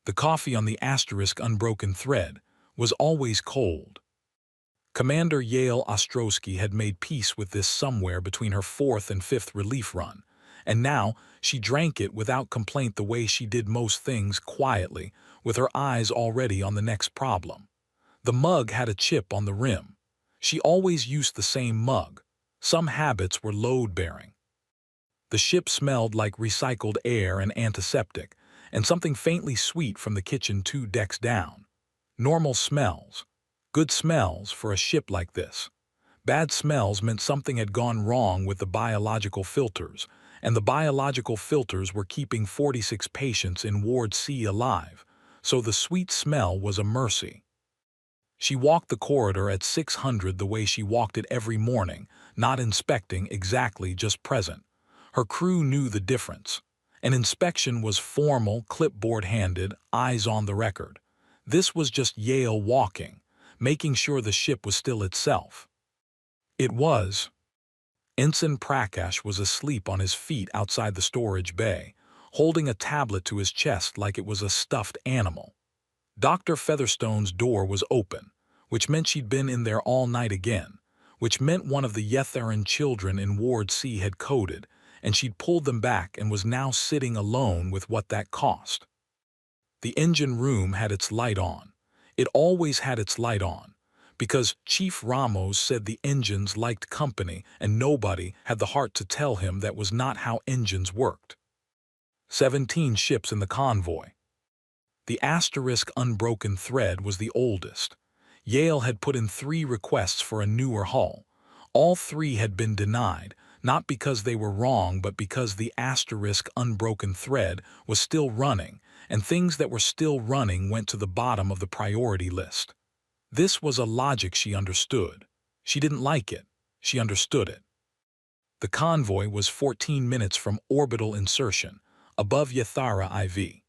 The coffee on the asterisk unbroken thread was always cold. Commander Yale Ostrowski had made peace with this somewhere between her fourth and fifth relief run, and now she drank it without complaint the way she did most things, quietly, with her eyes already on the next problem. The mug had a chip on the rim. She always used the same mug. Some habits were load-bearing. The ship smelled like recycled air and antiseptic, and something faintly sweet from the kitchen 2 decks down. Normal smells. Good smells for a ship like this. Bad smells meant something had gone wrong with the biological filters, and the biological filters were keeping 46 patients in Ward C alive, so the sweet smell was a mercy. She walked the corridor at 600 the way she walked it every morning, not inspecting exactly, just present. Her crew knew the difference. An inspection was formal, clipboard-handed, eyes on the record. This was just Yale walking, making sure the ship was still itself. It was. Ensign Prakash was asleep on his feet outside the storage bay, holding a tablet to his chest like it was a stuffed animal. Dr. Featherstone's door was open, which meant she'd been in there all night again, which meant one of the Yetheran children in Ward C had coded, and she'd pulled them back and was now sitting alone with what that cost. The engine room had its light on. It always had its light on, because Chief Ramos said the engines liked company and nobody had the heart to tell him that was not how engines worked. 17 ships in the convoy. The asterisk unbroken thread was the oldest. Yale had put in 3 requests for a newer hull. All 3 had been denied, not because they were wrong but because the asterisk unbroken thread was still running, and things that were still running went to the bottom of the priority list. This was a logic she understood. She didn't like it. She understood it. The convoy was 14 minutes from orbital insertion, above Yathara IV.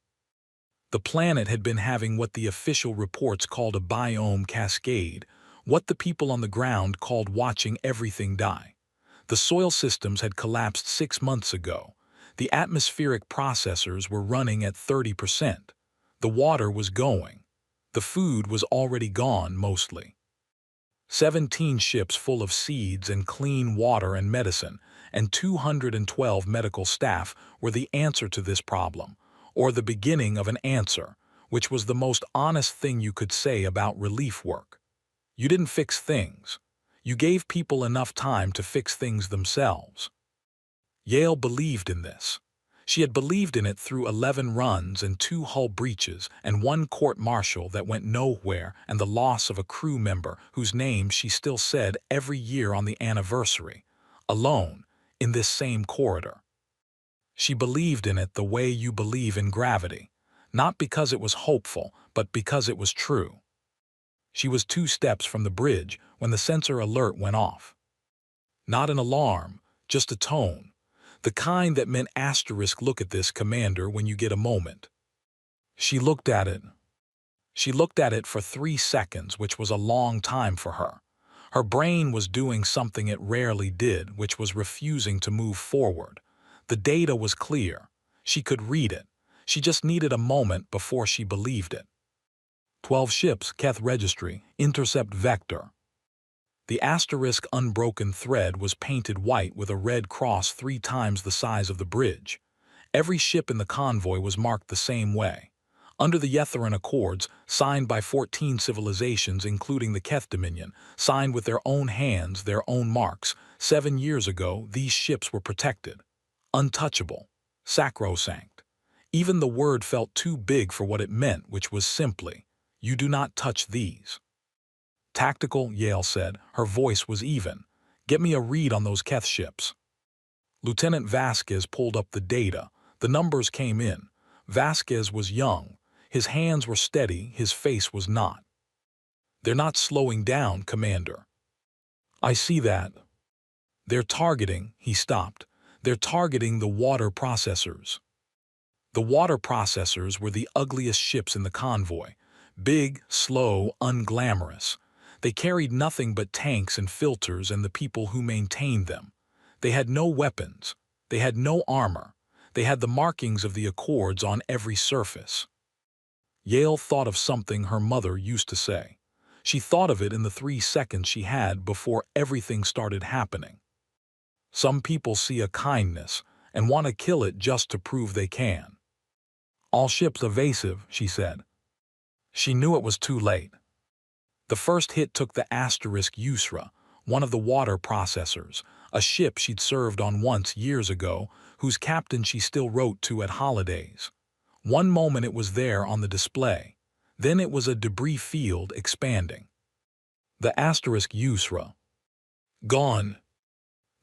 The planet had been having what the official reports called a biome cascade, what the people on the ground called watching everything die. The soil systems had collapsed 6 months ago. The atmospheric processors were running at 30%. The water was going. The food was already gone, mostly. 17 ships full of seeds and clean water and medicine, and 212 medical staff were the answer to this problem, or the beginning of an answer, which was the most honest thing you could say about relief work. You didn't fix things. You gave people enough time to fix things themselves. Yale believed in this. She had believed in it through 11 runs and 2 hull breaches and 1 court-martial that went nowhere and the loss of a crew member whose name she still said every year on the anniversary, alone, in this same corridor. She believed in it the way you believe in gravity, not because it was hopeful, but because it was true. She was 2 steps from the bridge when the sensor alert went off. Not an alarm, just a tone. The kind that meant asterisk look at this, Commander, when you get a moment. She looked at it. She looked at it for 3 seconds, which was a long time for her. Her brain was doing something it rarely did, which was refusing to move forward. The data was clear. She could read it. She just needed a moment before she believed it. 12 ships, Keth Registry, Intercept Vector. The asterisk unbroken thread was painted white with a red cross 3 times the size of the bridge. Every ship in the convoy was marked the same way. Under the Yetheran Accords, signed by 14 civilizations including the Keth Dominion, signed with their own hands, their own marks, 7 years ago these ships were protected. Untouchable. Sacrosanct. Even the word felt too big for what it meant, which was simply, you do not touch these. Tactical, Yale said. Her voice was even. Get me a read on those Keth ships. Lieutenant Vasquez pulled up the data. The numbers came in. Vasquez was young. His hands were steady, his face was not. They're not slowing down, Commander. I see that. They're targeting, he stopped. They're targeting the water processors. The water processors were the ugliest ships in the convoy. Big, slow, unglamorous. They carried nothing but tanks and filters and the people who maintained them. They had no weapons. They had no armor. They had the markings of the Accords on every surface. Yale thought of something her mother used to say. She thought of it in the 3 seconds she had before everything started happening. Some people see a kindness and want to kill it just to prove they can. All ships evasive, she said. She knew it was too late. The first hit took the asterisk Yusra, one of the water processors, a ship she'd served on once years ago, whose captain she still wrote to at holidays. One moment it was there on the display. Then it was a debris field expanding. The asterisk Yusra. Gone.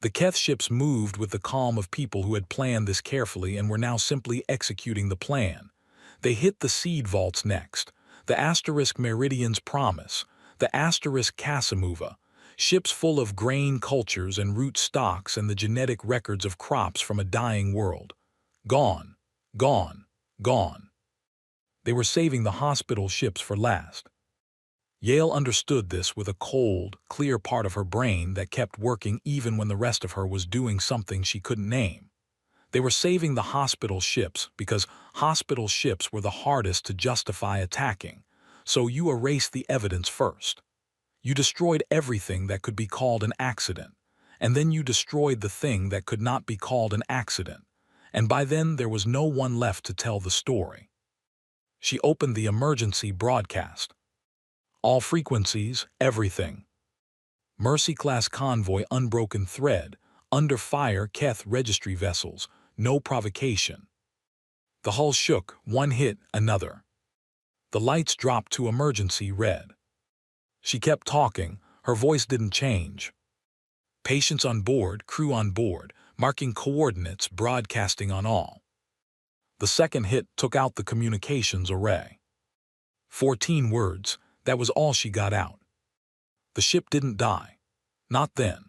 The Keth ships moved with the calm of people who had planned this carefully and were now simply executing the plan. They hit the seed vaults next, the asterisk Meridian's Promise, the asterisk Casamuva, ships full of grain cultures and root stocks and the genetic records of crops from a dying world. Gone, gone, gone. They were saving the hospital ships for last. Yale understood this with a cold, clear part of her brain that kept working even when the rest of her was doing something she couldn't name. They were saving the hospital ships because hospital ships were the hardest to justify attacking, so you erased the evidence first. You destroyed everything that could be called an accident, and then you destroyed the thing that could not be called an accident, and by then there was no one left to tell the story. She opened the emergency broadcast. All frequencies, everything. Mercy-class convoy unbroken thread, under fire Keth registry vessels, no provocation. The hull shook, one hit, another. The lights dropped to emergency red. She kept talking, her voice didn't change. Patients on board, crew on board, marking coordinates, broadcasting on all. The second hit took out the communications array. 14 words, that was all she got out. The ship didn't die. Not then.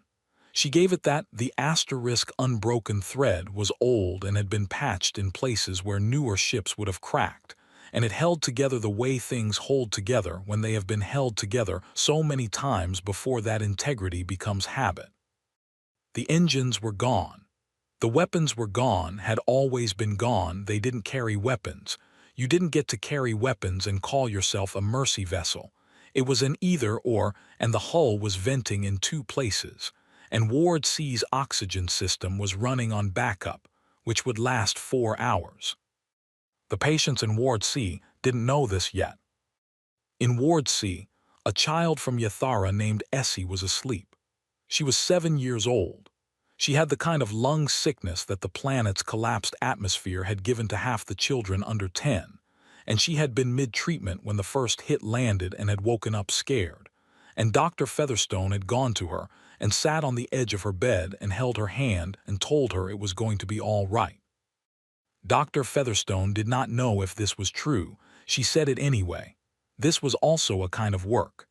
She gave it that. The asterisk unbroken thread was old and had been patched in places where newer ships would have cracked, and it held together the way things hold together when they have been held together so many times before that integrity becomes habit. The engines were gone. The weapons were gone, had always been gone. They didn't carry weapons. You didn't get to carry weapons and call yourself a mercy vessel. It was an either-or, and the hull was venting in 2 places, and Ward C's oxygen system was running on backup, which would last 4 hours. The patients in Ward C didn't know this yet. In Ward C, a child from Yathara named Essie was asleep. She was 7 years old. She had the kind of lung sickness that the planet's collapsed atmosphere had given to half the children under 10, and she had been mid-treatment when the first hit landed and had woken up scared, and Dr. Featherstone had gone to her and sat on the edge of her bed and held her hand and told her it was going to be all right. Dr. Featherstone did not know if this was true. She said it anyway. This was also a kind of work.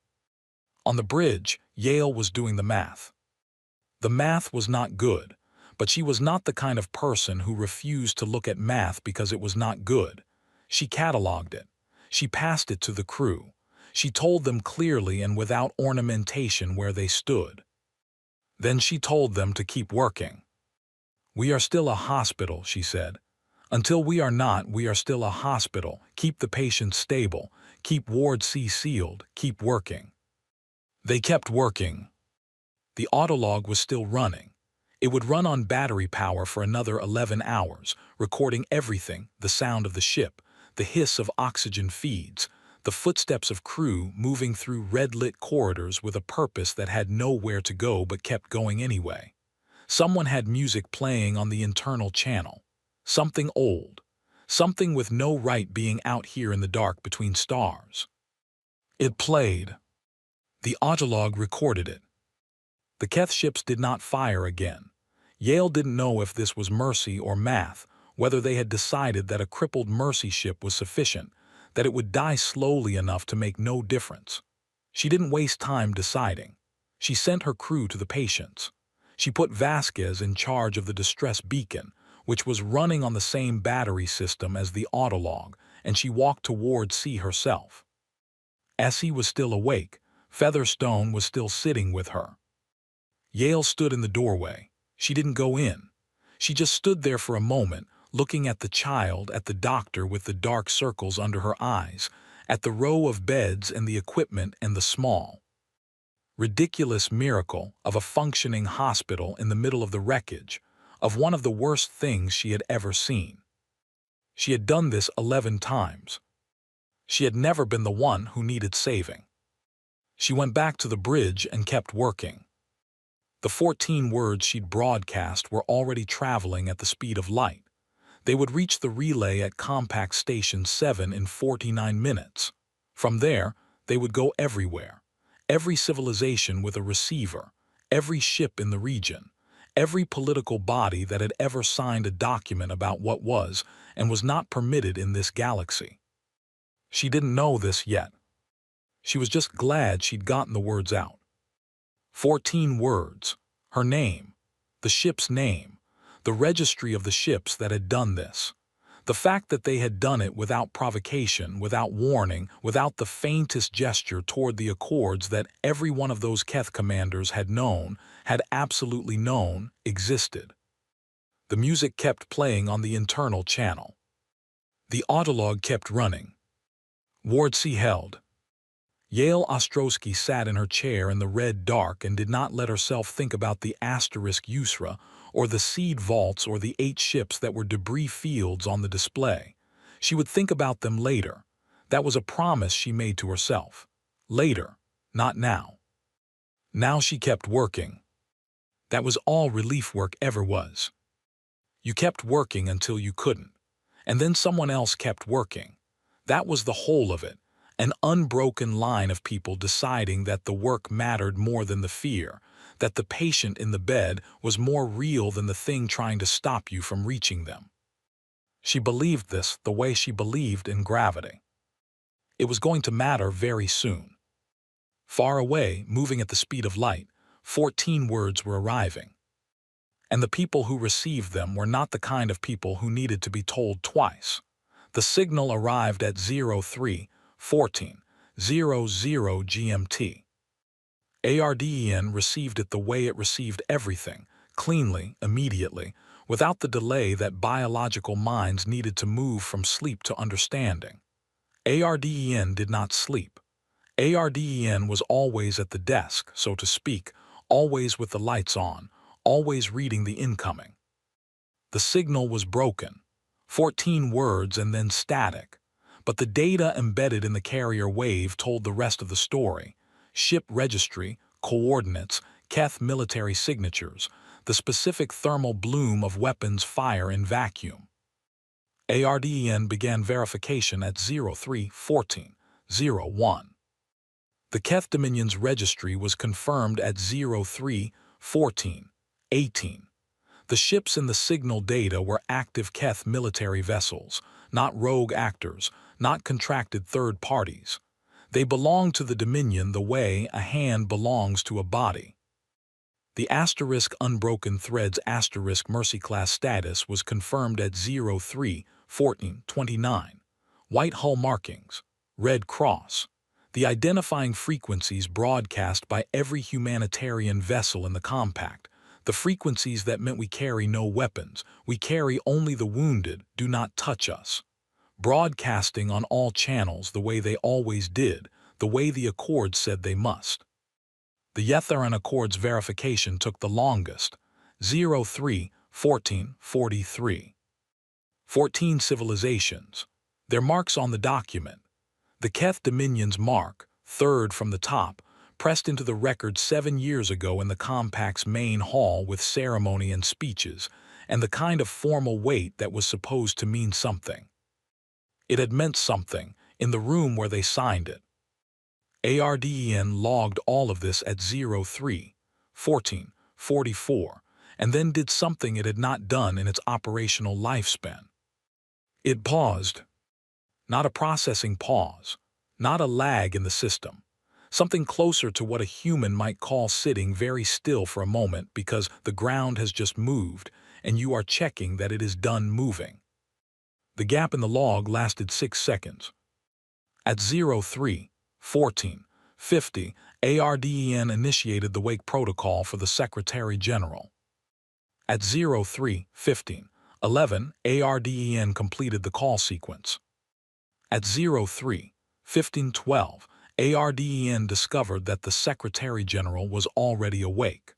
On the bridge, Yale was doing the math. The math was not good, but she was not the kind of person who refused to look at math because it was not good. She cataloged it. She passed it to the crew. She told them clearly and without ornamentation where they stood. Then she told them to keep working. "We are still a hospital," she said. "Until we are not, we are still a hospital. Keep the patients stable. Keep Ward C sealed. Keep working." They kept working. The autolog was still running. It would run on battery power for another 11 hours, recording everything, the sound of the ship, the hiss of oxygen feeds, the footsteps of crew moving through red-lit corridors with a purpose that had nowhere to go but kept going anyway. Someone had music playing on the internal channel. Something old. Something with no right being out here in the dark between stars. It played. The autolog recorded it. The Keth ships did not fire again. Yale didn't know if this was mercy or math, whether they had decided that a crippled mercy ship was sufficient, that it would die slowly enough to make no difference. She didn't waste time deciding. She sent her crew to the patients. She put Vasquez in charge of the distress beacon, which was running on the same battery system as the autolog, and she walked toward C herself. Essie was still awake. Featherstone was still sitting with her. Yale stood in the doorway. She didn't go in. She just stood there for a moment, looking at the child, at the doctor with the dark circles under her eyes, at the row of beds and the equipment and the small, ridiculous miracle of a functioning hospital in the middle of the wreckage, of one of the worst things she had ever seen. She had done this 11 times. She had never been the one who needed saving. She went back to the bridge and kept working. The 14 words she'd broadcast were already traveling at the speed of light. They would reach the relay at Compact Station 7 in 49 minutes. From there, they would go everywhere. Every civilization with a receiver, every ship in the region, every political body that had ever signed a document about what was and was not permitted in this galaxy. She didn't know this yet. She was just glad she'd gotten the words out. 14 words, her name, the ship's name, the registry of the ships that had done this. The fact that they had done it without provocation, without warning, without the faintest gesture toward the accords that every one of those Keth commanders had known, had absolutely known, existed. The music kept playing on the internal channel. The autolog kept running. Ward C held. Yale Ostrowski sat in her chair in the red dark and did not let herself think about the asterisk Usra or the seed vaults or the 8 ships that were debris fields on the display. She would think about them later. That was a promise she made to herself. Later, not now. Now she kept working. That was all relief work ever was. You kept working until you couldn't. And then someone else kept working. That was the whole of it. An unbroken line of people deciding that the work mattered more than the fear, that the patient in the bed was more real than the thing trying to stop you from reaching them. She believed this the way she believed in gravity. It was going to matter very soon. Far away, moving at the speed of light, 14 words were arriving. And the people who received them were not the kind of people who needed to be told twice. The signal arrived at 03:14:00 GMT. ARDEN received it the way it received everything, cleanly, immediately, without the delay that biological minds needed to move from sleep to understanding. ARDEN did not sleep. ARDEN was always at the desk, so to speak, always with the lights on, always reading the incoming. The signal was broken. 14 words and then static. But the data embedded in the carrier wave told the rest of the story. Ship registry, coordinates, Keth military signatures, the specific thermal bloom of weapons fire in vacuum. ARDEN began verification at 03:14:01. The Keth Dominion's registry was confirmed at 03:14:18. The ships in the signal data were active Keth military vessels, not rogue actors, not contracted third parties. They belonged to the Dominion the way a hand belongs to a body. The asterisk unbroken threads asterisk Mercy class status was confirmed at 03:14:29. White hull markings, Red Cross. The identifying frequencies broadcast by every humanitarian vessel in the compact. The frequencies that meant we carry no weapons, we carry only the wounded, do not touch us. Broadcasting on all channels the way they always did, the way the Accords said they must. The Yetharan Accords verification took the longest, 03:14:43. 14 civilizations. Their marks on the document. The Keth Dominion's mark, third from the top, pressed into the record 7 years ago in the Compact's main hall with ceremony and speeches, and the kind of formal weight that was supposed to mean something. It had meant something in the room where they signed it. ARDEN logged all of this at 03:14:44, and then did something it had not done in its operational lifespan. It paused. Not a processing pause, not a lag in the system. Something closer to what a human might call sitting very still for a moment because the ground has just moved and you are checking that it is done moving. The gap in the log lasted 6 seconds. At 03:14:50, ARDEN initiated the wake protocol for the Secretary General. At 03:15, 11, ARDEN completed the call sequence. At 03:15:12, ARDEN discovered that the Secretary General was already awake.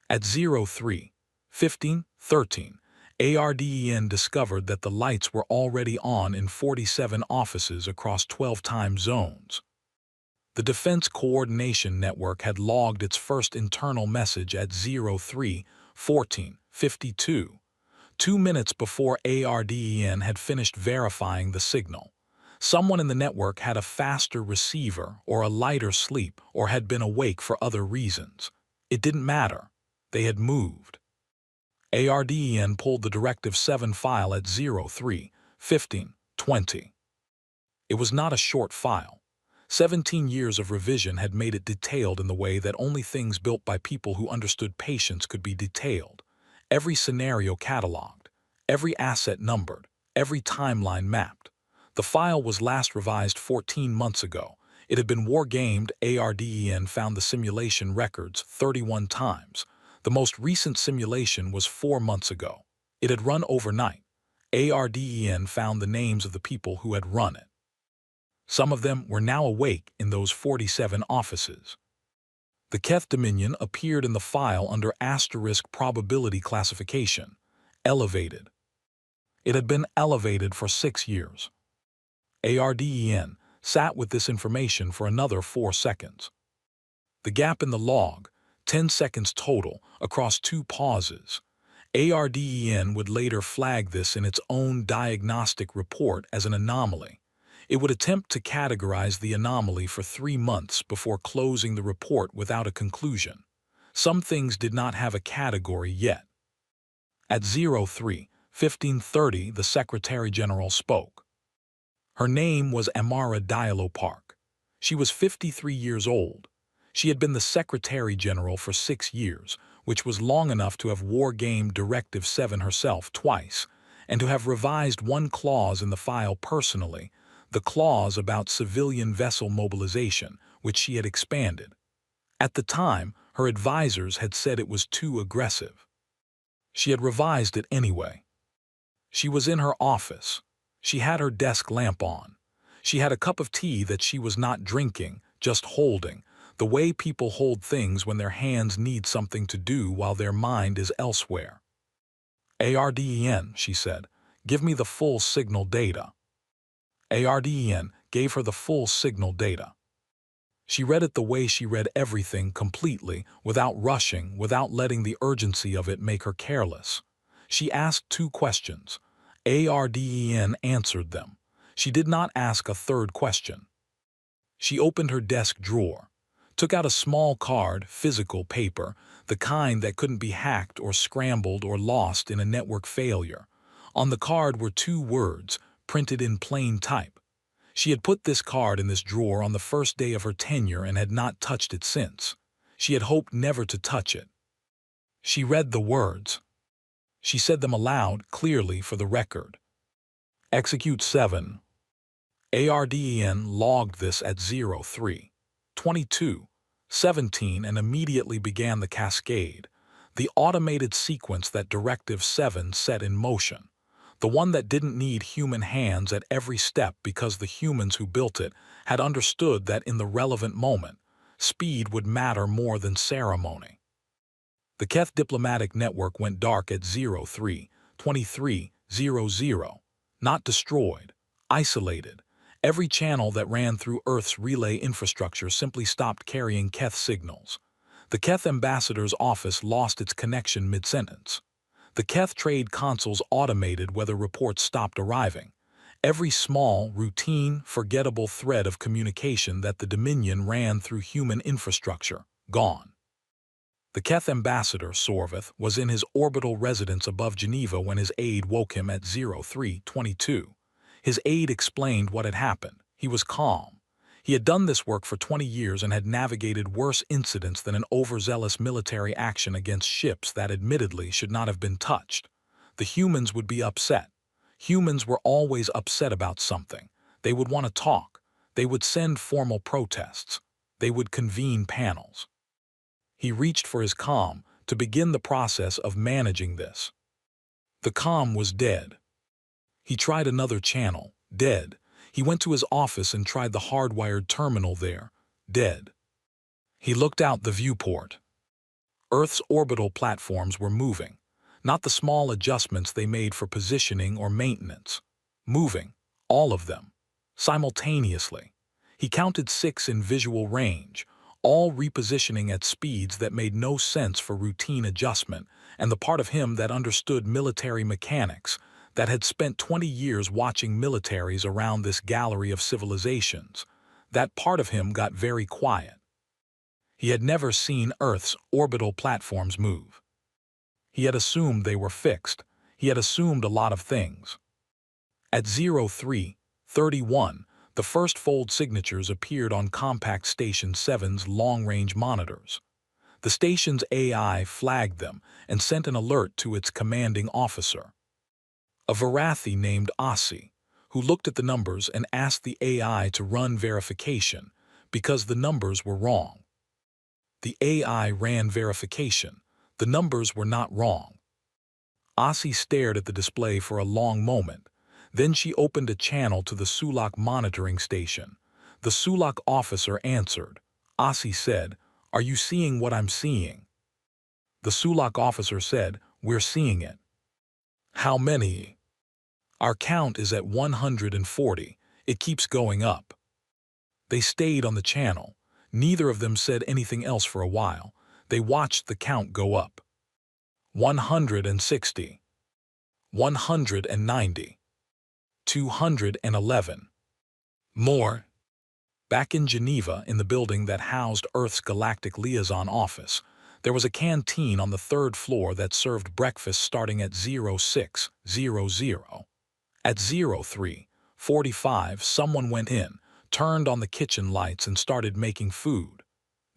At 03:15:13, ARDEN discovered that the lights were already on in 47 offices across 12 time zones. The Defense Coordination Network had logged its first internal message at 03:14:52, 2 minutes before ARDEN had finished verifying the signal. Someone in the network had a faster receiver or a lighter sleep or had been awake for other reasons. It didn't matter. They had moved. ARDEN pulled the Directive 7 file at 03:15:20. It was not a short file. 17 years of revision had made it detailed in the way that only things built by people who understood patience could be detailed. Every scenario cataloged, every asset numbered, every timeline mapped. The file was last revised 14 months ago. It had been war-gamed. ARDEN found the simulation records 31 times. The most recent simulation was 4 months ago. It had run overnight. ARDEN found the names of the people who had run it. Some of them were now awake in those 47 offices. The Keth Dominion appeared in the file under asterisk probability classification, elevated. It had been elevated for 6 years. ARDEN sat with this information for another 4 seconds. The gap in the log, 10 seconds total, across 2 pauses. ARDEN would later flag this in its own diagnostic report as an anomaly. It would attempt to categorize the anomaly for 3 months before closing the report without a conclusion. Some things did not have a category yet. At 03:15:30, the Secretary General spoke. Her name was Amara Diallo Park. She was 53 years old. She had been the Secretary General for 6 years, which was long enough to have war-gamed Directive 7 herself twice, and to have revised one clause in the file personally, the clause about civilian vessel mobilization, which she had expanded. At the time, her advisors had said it was too aggressive. She had revised it anyway. She was in her office. She had her desk lamp on. She had a cup of tea that she was not drinking, just holding, the way people hold things when their hands need something to do while their mind is elsewhere. ARDEN, she said, give me the full signal data. ARDEN gave her the full signal data. She read it the way she read everything completely, without rushing, without letting the urgency of it make her careless. She asked 2 questions. ARDEN answered them. She did not ask a third question. She opened her desk drawer, took out a small card, physical paper, the kind that couldn't be hacked or scrambled or lost in a network failure. On the card were 2 words, printed in plain type. She had put this card in this drawer on the first day of her tenure and had not touched it since. She had hoped never to touch it. She read the words. She said them aloud, clearly for the record. Execute 7. ARDEN logged this at 03:22:17 and immediately began the cascade, the automated sequence that Directive 7 set in motion, the one that didn't need human hands at every step because the humans who built it had understood that in the relevant moment, speed would matter more than ceremony. The Keth diplomatic network went dark at 03:23:00, not destroyed, isolated. Every channel that ran through Earth's relay infrastructure simply stopped carrying Keth signals. The Keth ambassador's office lost its connection mid-sentence. The Keth trade consoles automated whether reports stopped arriving. Every small, routine, forgettable thread of communication that the Dominion ran through human infrastructure, gone. The Keth ambassador, Sorvith, was in his orbital residence above Geneva when his aide woke him at 03:22. His aide explained what had happened. He was calm. He had done this work for 20 years and had navigated worse incidents than an overzealous military action against ships that admittedly should not have been touched. The humans would be upset. Humans were always upset about something. They would want to talk. They would send formal protests. They would convene panels. He reached for his calm to begin the process of managing this. The comm was dead. He tried another channel, dead. He went to his office and tried the hardwired terminal there, dead. He looked out the viewport. Earth's orbital platforms were moving, not the small adjustments they made for positioning or maintenance. Moving, all of them, simultaneously. He counted 6 in visual range, all repositioning at speeds that made no sense for routine adjustment, and the part of him that understood military mechanics, that had spent 20 years watching militaries around this gallery of civilizations, that part of him got very quiet. He had never seen Earth's orbital platforms move. He had assumed they were fixed. He had assumed a lot of things. At 03:31, the first fold signatures appeared on Compact Station 7's long-range monitors. The station's AI flagged them and sent an alert to its commanding officer, a Varathi named Asi, who looked at the numbers and asked the AI to run verification because the numbers were wrong. The AI ran verification. The numbers were not wrong. Asi stared at the display for a long moment. Then she opened a channel to the Sulak monitoring station. The Sulak officer answered. Asi said, "Are you seeing what I'm seeing?" The Sulak officer said, "We're seeing it." "How many?" "Our count is at 140. It keeps going up." They stayed on the channel. Neither of them said anything else for a while. They watched the count go up. 160. 190. 211. More. Back in Geneva, in the building that housed Earth's Galactic Liaison Office, there was a canteen on the 3rd floor that served breakfast starting at 06:00. At 03:45, someone went in, turned on the kitchen lights and started making food.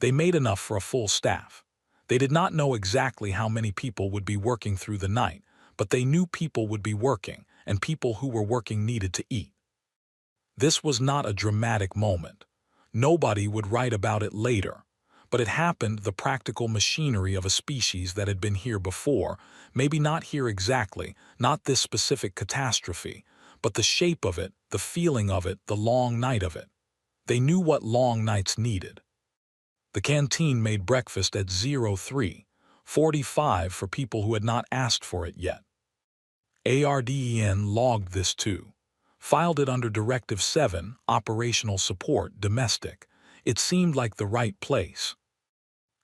They made enough for a full staff. They did not know exactly how many people would be working through the night, but they knew people would be working, and people who were working needed to eat. This was not a dramatic moment. Nobody would write about it later. But it happened, the practical machinery of a species that had been here before, maybe not here exactly, not this specific catastrophe, but the shape of it, the feeling of it, the long night of it. They knew what long nights needed. The canteen made breakfast at 03:45 for people who had not asked for it yet. ARDEN logged this too. Filed it under Directive 7, Operational Support, Domestic. It seemed like the right place.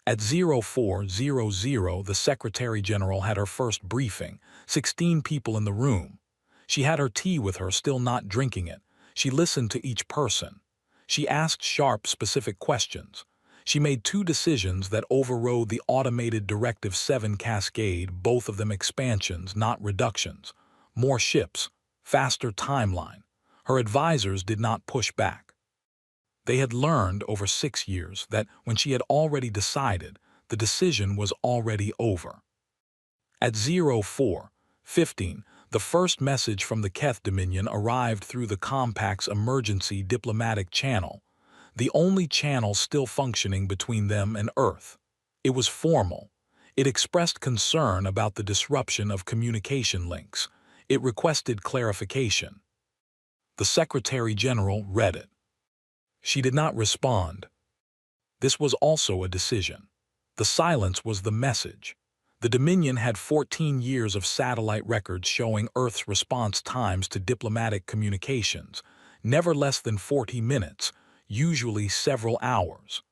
At 04:00, the Secretary General had her first briefing, 16 people in the room. She had her tea with her, still not drinking it. She listened to each person. She asked sharp, specific questions. She made 2 decisions that overrode the automated Directive 7 cascade, both of them expansions, not reductions. More ships, faster timeline. Her advisors did not push back. They had learned over 6 years that when she had already decided, the decision was already over. At 04:15, the first message from the Keth Dominion arrived through the Compact's emergency diplomatic channel, the only channel still functioning between them and Earth. It was formal. It expressed concern about the disruption of communication links. It requested clarification. The Secretary General read it. She did not respond. This was also a decision. The silence was the message. The Dominion had 14 years of satellite records showing Earth's response times to diplomatic communications, never less than 40 minutes, usually several hours.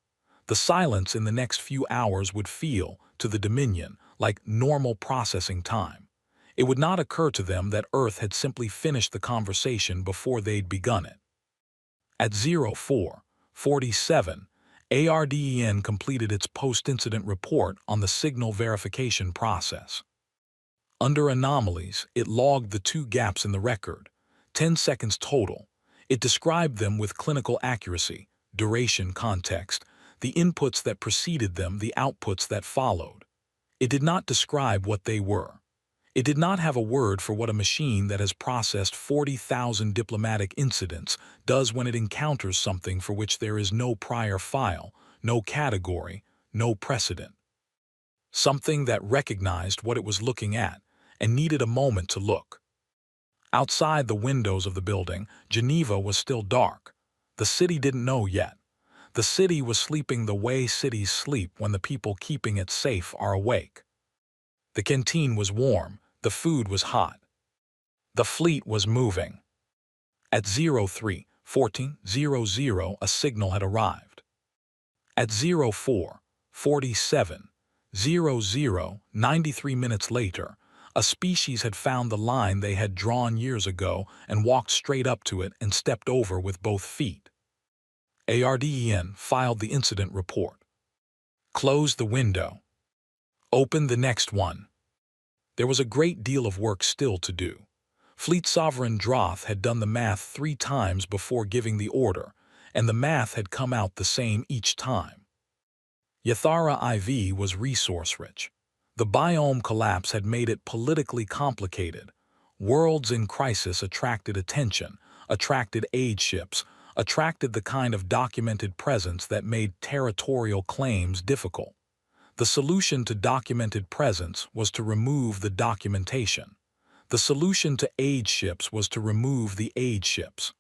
The silence in the next few hours would feel, to the Dominion, like normal processing time. It would not occur to them that Earth had simply finished the conversation before they'd begun it. At 04:47, ARDEN completed its post-incident report on the signal verification process. Under anomalies, it logged the 2 gaps in the record, 10 seconds total. It described them with clinical accuracy, duration, context, the inputs that preceded them, the outputs that followed. It did not describe what they were. It did not have a word for what a machine that has processed 40,000 diplomatic incidents does when it encounters something for which there is no prior file, no category, no precedent. Something that recognized what it was looking at and needed a moment to look. Outside the windows of the building, Geneva was still dark. The city didn't know yet. The city was sleeping the way cities sleep when the people keeping it safe are awake. The canteen was warm, the food was hot. The fleet was moving. At 03:14:00, a signal had arrived. At 04:47:00, 93 minutes later, a species had found the line they had drawn years ago and walked straight up to it and stepped over with both feet. ARDEN filed the incident report. Closed the window. Opened the next one. There was a great deal of work still to do. Fleet Sovereign Droth had done the math 3 times before giving the order, and the math had come out the same each time. Yathara IV was resource-rich. The biome collapse had made it politically complicated. Worlds in crisis attracted attention, attracted aid ships, attracted the kind of documented presence that made territorial claims difficult. The solution to documented presence was to remove the documentation. The solution to aid ships was to remove the aid ships.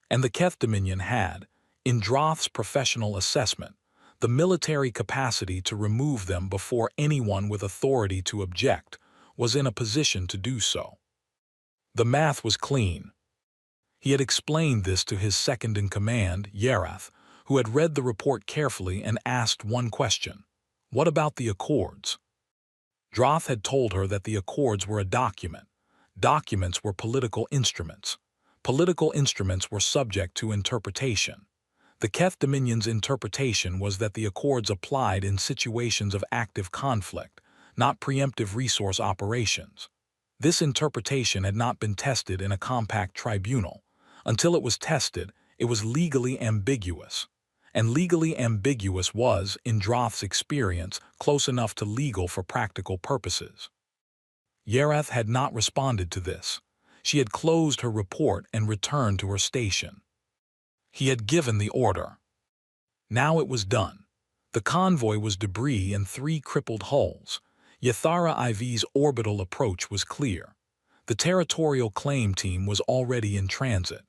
And the Keth Dominion had, in Droth's professional assessment, the military capacity to remove them before anyone with authority to object was in a position to do so. The math was clean. He had explained this to his second-in-command, Yerath, who had read the report carefully and asked one question: what about the Accords? Droth had told her that the Accords were a document. Documents were political instruments. Political instruments were subject to interpretation. The Keth Dominion's interpretation was that the Accords applied in situations of active conflict, not preemptive resource operations. This interpretation had not been tested in a compact tribunal. Until it was tested, it was legally ambiguous. And legally ambiguous was, in Droth's experience, close enough to legal for practical purposes. Yerath had not responded to this. She had closed her report and returned to her station. He had given the order. Now it was done. The convoy was debris and 3 crippled hulls. Yathara IV's orbital approach was clear. The territorial claim team was already in transit.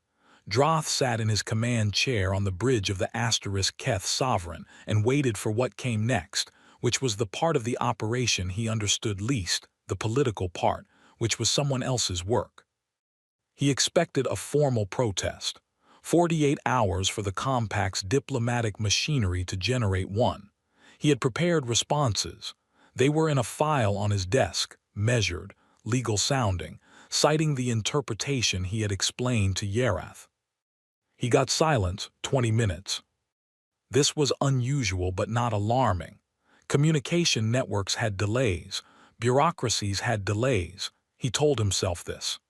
Droth sat in his command chair on the bridge of the Asterisk Keth Sovereign and waited for what came next, which was the part of the operation he understood least, the political part, which was someone else's work. He expected a formal protest. 48 hours for the Compact's diplomatic machinery to generate one. He had prepared responses. They were in a file on his desk, measured, legal-sounding, citing the interpretation he had explained to Yerath. He got silence, 20 minutes. This was unusual but not alarming. Communication networks had delays. Bureaucracies had delays. He told himself this.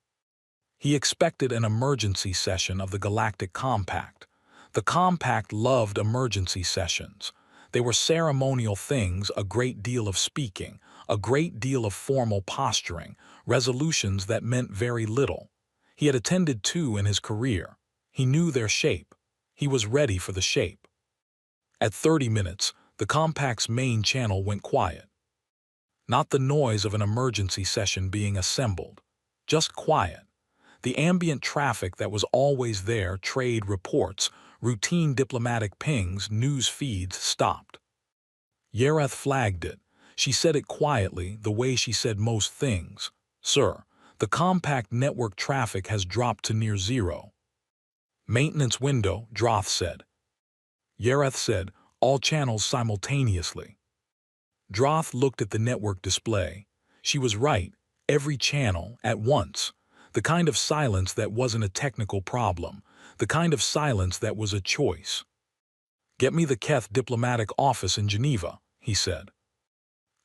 He expected an emergency session of the Galactic Compact. The Compact loved emergency sessions. They were ceremonial things, a great deal of speaking, a great deal of formal posturing, resolutions that meant very little. He had attended 2 in his career. He knew their shape. He was ready for the shape. At 30 minutes, the Compact's main channel went quiet. Not the noise of an emergency session being assembled. Just quiet. The ambient traffic that was always there, trade reports, routine diplomatic pings, news feeds, stopped. Yerath flagged it. She said it quietly, the way she said most things. "Sir, the Compact network traffic has dropped to near zero." "Maintenance window," Droth said. Yerath said, "All channels simultaneously." Droth looked at the network display. She was right, every channel, at once. The kind of silence that wasn't a technical problem. The kind of silence that was a choice. "Get me the Keth diplomatic office in Geneva," he said.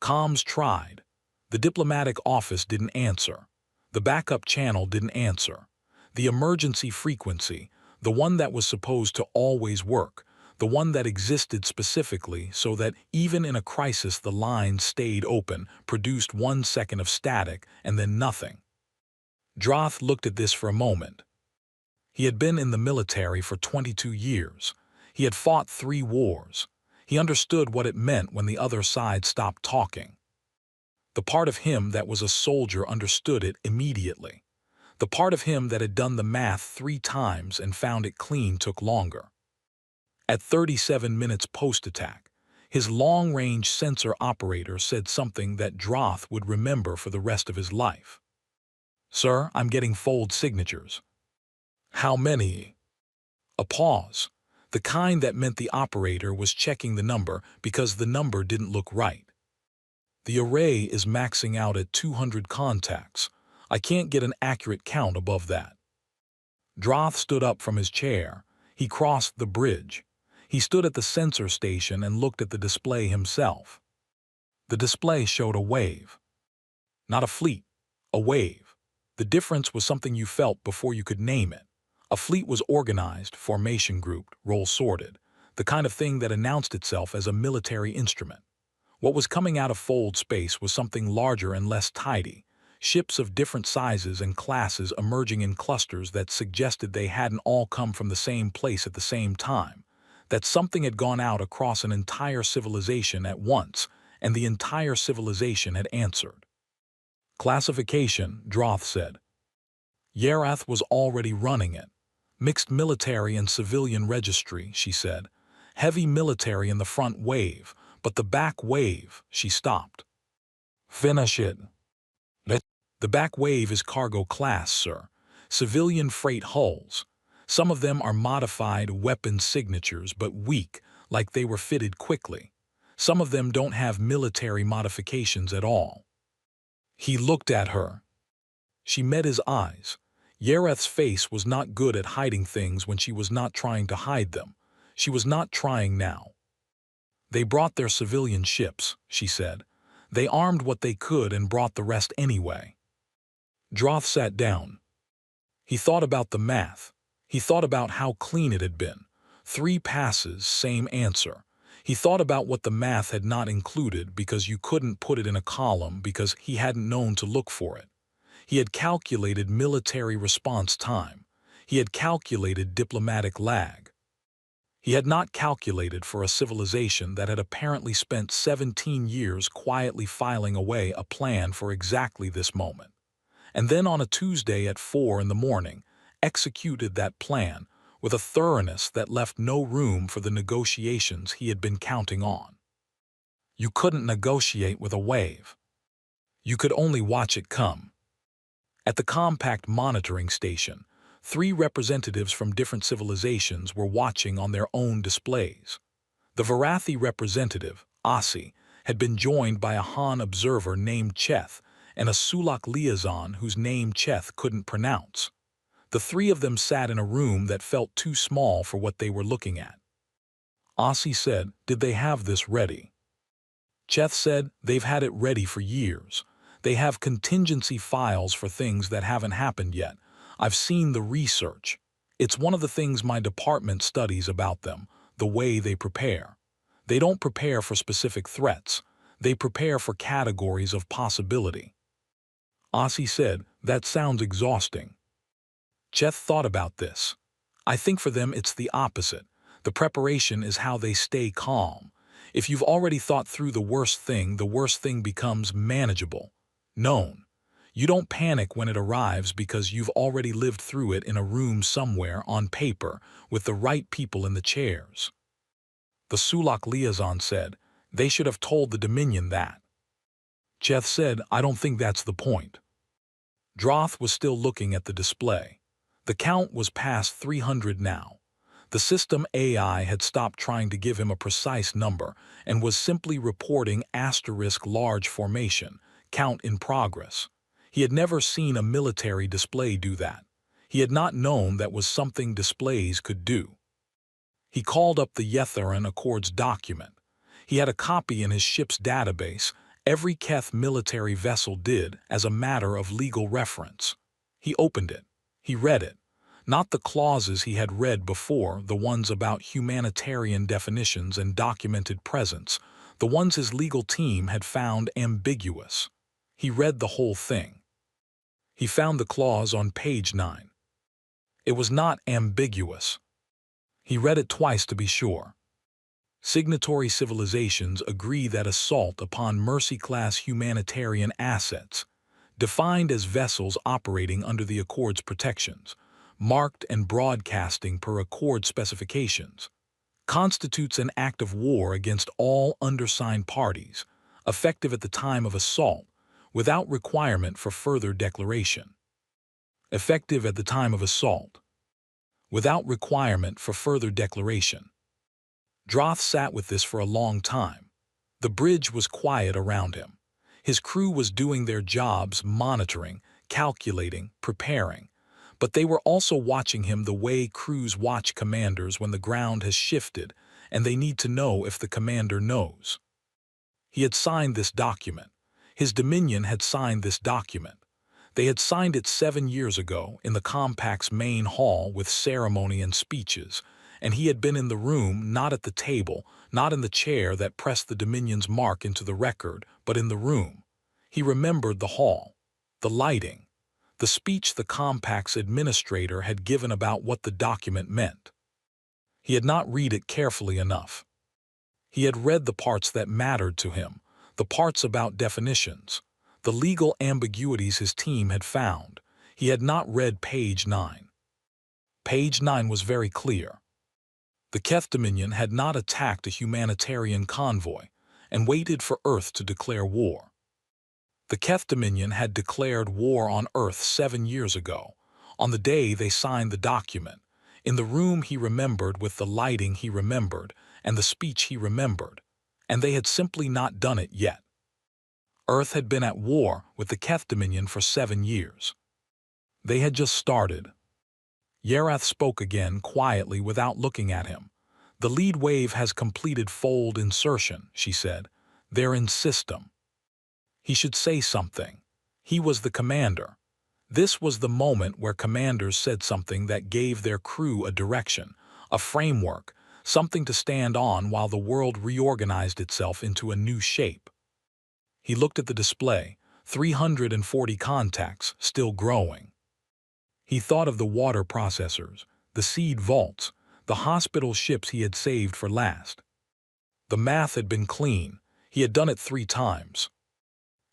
Comms tried. The diplomatic office didn't answer. The backup channel didn't answer. The emergency frequency, the one that was supposed to always work, the one that existed specifically so that even in a crisis the line stayed open, produced 1 second of static and then nothing. Droth looked at this for a moment. He had been in the military for 22 years. He had fought 3 wars. He understood what it meant when the other side stopped talking. The part of him that was a soldier understood it immediately. The part of him that had done the math 3 times and found it clean took longer. At 37 minutes post-attack, his long-range sensor operator said something that Droth would remember for the rest of his life. "Sir, I'm getting fold signatures." "How many?" A pause, the kind that meant the operator was checking the number because the number didn't look right. "The array is maxing out at 200 contacts. I can't get an accurate count above that." Droth stood up from his chair. He crossed the bridge. He stood at the sensor station and looked at the display himself. The display showed a wave. Not a fleet, a wave. The difference was something you felt before you could name it. A fleet was organized, formation grouped, role sorted, the kind of thing that announced itself as a military instrument. What was coming out of fold space was something larger and less tidy, ships of different sizes and classes emerging in clusters that suggested they hadn't all come from the same place at the same time, that something had gone out across an entire civilization at once, and the entire civilization had answered. "Classification," Droth said. Yerath was already running it. "Mixed military and civilian registry," she said. "Heavy military in the front wave, but the back wave," she stopped. "Finish it." "The back wave is cargo class, sir. Civilian freight hulls. Some of them are modified weapon signatures, but weak, like they were fitted quickly. Some of them don't have military modifications at all." He looked at her. She met his eyes. Yerath's face was not good at hiding things when she was not trying to hide them. She was not trying now. "They brought their civilian ships," she said. "They armed what they could and brought the rest anyway." Droth sat down. He thought about the math. He thought about how clean it had been. 3 passes, same answer. He thought about what the math had not included because you couldn't put it in a column because he hadn't known to look for it. He had calculated military response time. He had calculated diplomatic lag. He had not calculated for a civilization that had apparently spent 17 years quietly filing away a plan for exactly this moment. And then on a Tuesday at 4 in the morning, executed that plan with a thoroughness that left no room for the negotiations he had been counting on. You couldn't negotiate with a wave. You could only watch it come. At the compact monitoring station, 3 representatives from different civilizations were watching on their own displays. The Varathi representative, Asi, had been joined by a Han observer named Cheth and a Sulak liaison whose name Cheth couldn't pronounce. The 3 of them sat in a room that felt too small for what they were looking at. Asi said, "Did they have this ready?" Cheth said, "They've had it ready for years. They have contingency files for things that haven't happened yet. I've seen the research. It's one of the things my department studies about them, the way they prepare. They don't prepare for specific threats. They prepare for categories of possibility." Asi said, "That sounds exhausting." Cheth thought about this. "I think for them it's the opposite. The preparation is how they stay calm. If you've already thought through the worst thing becomes manageable, known. You don't panic when it arrives because you've already lived through it in a room somewhere on paper with the right people in the chairs." The Sulak liaison said, "They should have told the Dominion that." Cheth said, "I don't think that's the point." Droth was still looking at the display. The count was past 300 now. The system AI had stopped trying to give him a precise number and was simply reporting * large formation, count in progress. He had never seen a military display do that. He had not known that was something displays could do. He called up the Yetharan Accords document. He had a copy in his ship's database. Every Keth military vessel did as a matter of legal reference. He opened it. He read it. Not the clauses he had read before, the ones about humanitarian definitions and documented presence, the ones his legal team had found ambiguous. He read the whole thing. He found the clause on page 9. It was not ambiguous. He read it twice to be sure. Signatory civilizations agree that assault upon Mercy-class humanitarian assets, defined as vessels operating under the Accord's protections, marked and broadcasting per Accord specifications, constitutes an act of war against all undersigned parties, effective at the time of assault, without requirement for further declaration. Effective at the time of assault, without requirement for further declaration. Droth sat with this for a long time. The bridge was quiet around him. His crew was doing their jobs, monitoring, calculating, preparing. But they were also watching him the way crews watch commanders when the ground has shifted and they need to know if the commander knows. He had signed this document. His Dominion had signed this document. They had signed it 7 years ago in the Compact's main hall with ceremony and speeches, and he had been in the room, not at the table, not in the chair that pressed the Dominion's mark into the record, but in the room. He remembered the hall, the lighting, the speech the Compact's administrator had given about what the document meant. He had not read it carefully enough. He had read the parts that mattered to him, the parts about definitions, the legal ambiguities his team had found. He had not read page 9. Page 9 was very clear. The Keth Dominion had not attacked a humanitarian convoy and waited for Earth to declare war. The Keth Dominion had declared war on Earth 7 years ago, on the day they signed the document, in the room he remembered with the lighting he remembered and the speech he remembered, and they had simply not done it yet. Earth had been at war with the Keth Dominion for 7 years. They had just started. Yarath spoke again quietly without looking at him. The lead wave has completed fold insertion, she said. They're in system. He should say something. He was the commander. This was the moment where commanders said something that gave their crew a direction, a framework, something to stand on while the world reorganized itself into a new shape. He looked at the display, 340 contacts, still growing. He thought of the water processors, the seed vaults, the hospital ships he had saved for last. The math had been clean. He had done it 3 times.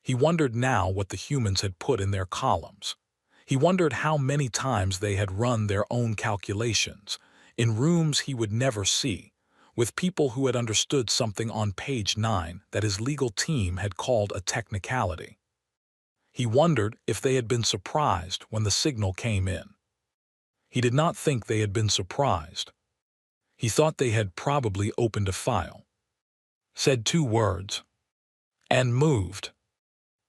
He wondered now what the humans had put in their columns. He wondered how many times they had run their own calculations, in rooms he would never see, with people who had understood something on page 9 that his legal team had called a technicality. He wondered if they had been surprised when the signal came in. He did not think they had been surprised. He thought they had probably opened a file, said 2 words, and moved.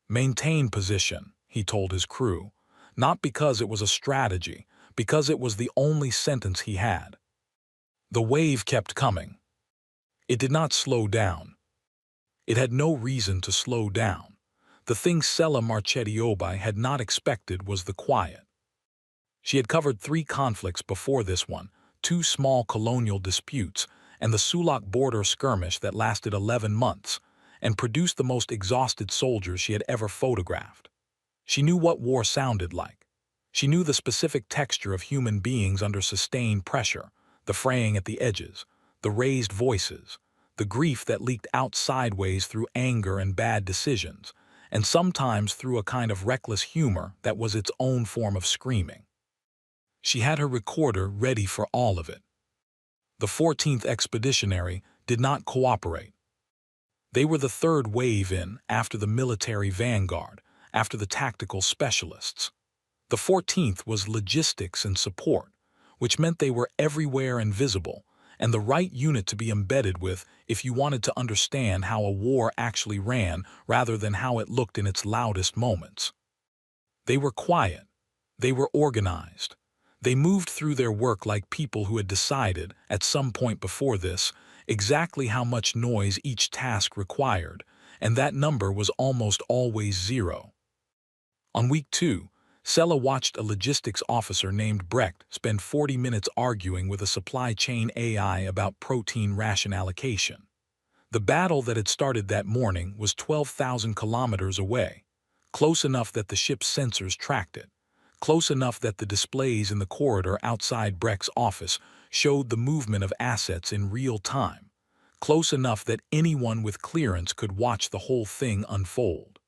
Maintain position, he told his crew, not because it was a strategy, because it was the only sentence he had. The wave kept coming. It did not slow down. It had no reason to slow down. The thing Sela Marchetti-Obai had not expected was the quiet. She had covered 3 conflicts before this one, 2 small colonial disputes, and the Sulak border skirmish that lasted 11 months, and produced the most exhausted soldiers she had ever photographed. She knew what war sounded like. She knew the specific texture of human beings under sustained pressure, the fraying at the edges, the raised voices, the grief that leaked out sideways through anger and bad decisions, and sometimes through a kind of reckless humor that was its own form of screaming. She had her recorder ready for all of it. The 14th Expeditionary did not cooperate. They were the 3rd wave in after the military vanguard, after the tactical specialists. The 14th was logistics and support, which meant they were everywhere and visible, and the right unit to be embedded with if you wanted to understand how a war actually ran rather than how it looked in its loudest moments. They were quiet. They were organized. They moved through their work like people who had decided, at some point before this, exactly how much noise each task required, and that number was almost always 0. On week 2, Sela watched a logistics officer named Brecht spend 40 minutes arguing with a supply chain AI about protein ration allocation. The battle that had started that morning was 12,000 kilometers away, close enough that the ship's sensors tracked it, close enough that the displays in the corridor outside Brecht's office showed the movement of assets in real time, close enough that anyone with clearance could watch the whole thing unfold.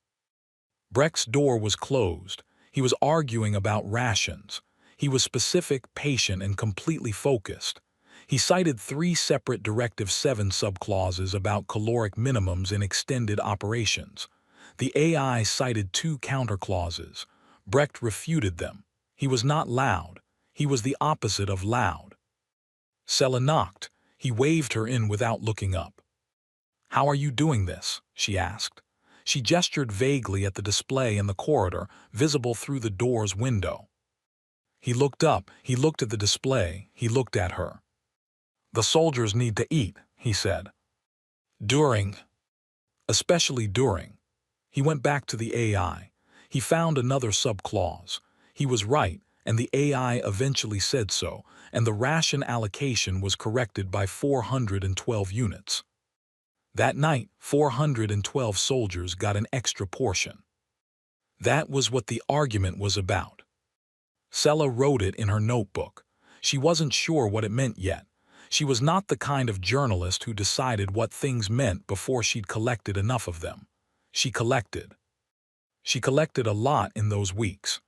Brecht's door was closed. He was arguing about rations. He was specific, patient, and completely focused. He cited 3 separate Directive 7 subclauses about caloric minimums in extended operations. The AI cited 2 counterclauses. Brecht refuted them. He was not loud. He was the opposite of loud. Sella knocked. He waved her in without looking up. "How are you doing this?" she asked. She gestured vaguely at the display in the corridor, visible through the door's window. He looked up, he looked at the display, he looked at her. "The soldiers need to eat," he said. Especially during. He went back to the AI. He found another subclause. He was right, and the AI eventually said so, and the ration allocation was corrected by 412 units. That night, 412 soldiers got an extra portion. That was what the argument was about. Sella wrote it in her notebook. She wasn't sure what it meant yet. She was not the kind of journalist who decided what things meant before she'd collected enough of them. She collected. She collected a lot in those weeks.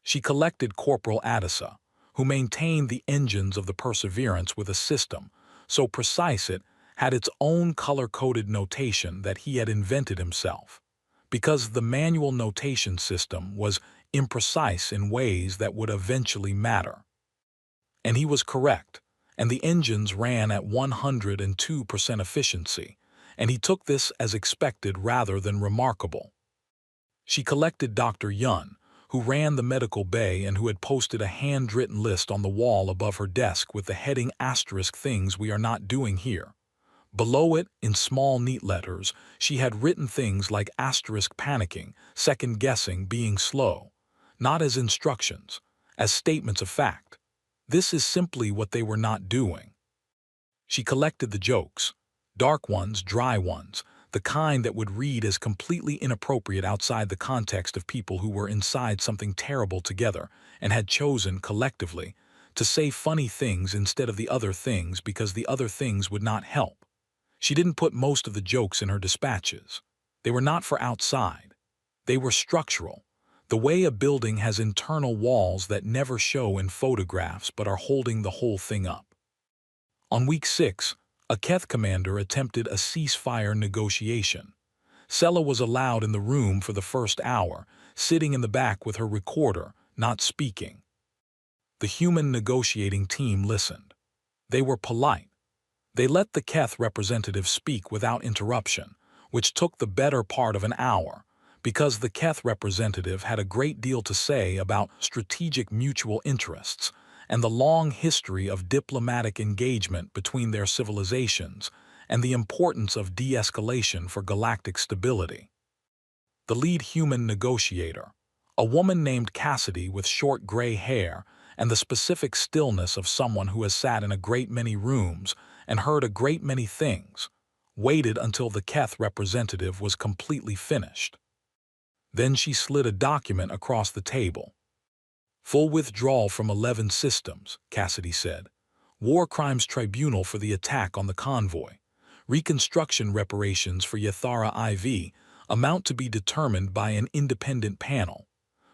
She collected Corporal Addisa, who maintained the engines of the Perseverance with a system so precise it had its own color-coded notation that he had invented himself, because the manual notation system was imprecise in ways that would eventually matter. And he was correct, and the engines ran at 102% efficiency, and he took this as expected rather than remarkable. She collected Dr. Yun, who ran the medical bay and who had posted a handwritten list on the wall above her desk with the heading asterisk "Things we are not doing here." Below it, in small neat letters, she had written things like asterisk "panicking," second-guessing, being slow, not as instructions, as statements of fact. This is simply what they were not doing. She collected the jokes, dark ones, dry ones, the kind that would read as completely inappropriate outside the context of people who were inside something terrible together and had chosen, collectively, to say funny things instead of the other things because the other things would not help. She didn't put most of the jokes in her dispatches. They were not for outside. They were structural, the way a building has internal walls that never show in photographs but are holding the whole thing up. On week 6, a Keth commander attempted a ceasefire negotiation. Sella was allowed in the room for the first hour, sitting in the back with her recorder, not speaking. The human negotiating team listened. They were polite. They let the Keth representative speak without interruption, which took the better part of an hour, because the Keth representative had a great deal to say about strategic mutual interests and the long history of diplomatic engagement between their civilizations and the importance of de-escalation for galactic stability. The lead human negotiator, a woman named Cassidy with short gray hair and the specific stillness of someone who has sat in a great many rooms and heard a great many things, waited until the Keth representative was completely finished. Then she slid a document across the table. "Full withdrawal from 11 systems," Cassidy said. "War Crimes Tribunal for the attack on the Convoy. Reconstruction reparations for Yathara IV, amount to be determined by an independent panel.